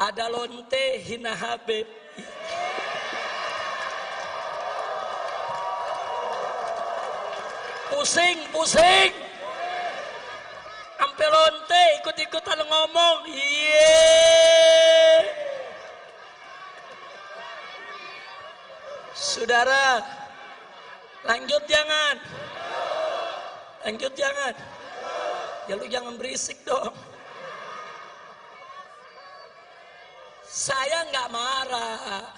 Ada lonte hina Habib. Pusing. Ampe lonte ikut-ikutan ngomong. Saudara, lanjut jangan. Ya lu jangan berisik dong. Saya nggak marah.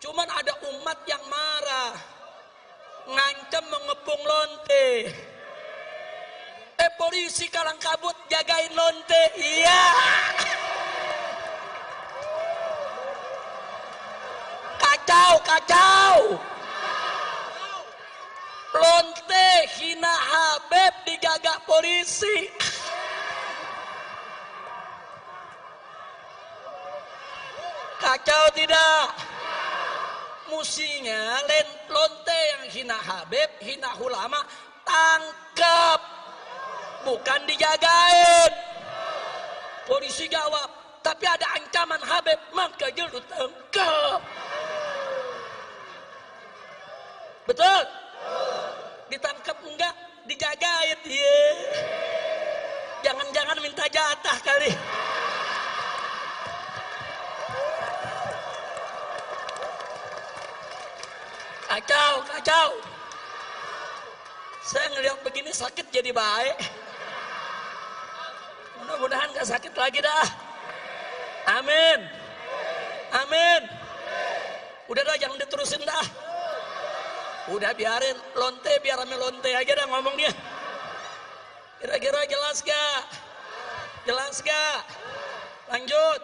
Cuman ada umat yang marah. Ngancam mengepung lonte. Polisi kalang kabut jagain lonte. Iya. Kacau. Lonte hina Habib dijaga polisi. Kacau tidak? Musinya lonte yang hina Habib, hina ulama, tangkap. Bukan dijagain. Polisi jawab, tapi ada ancaman Habib, maka lu tangkap. Betul? Ditangkap enggak? Dijagain. Jangan-jangan minta jatah kali. Kacau. Saya ngelihat begini sakit jadi baik. Mudah-mudahan gak sakit lagi dah. Amin. Udah dah, jangan diterusin dah. Udah biarin lonte, biar rame lonte aja dah ngomongnya. Kira-kira jelas gak? Lanjut.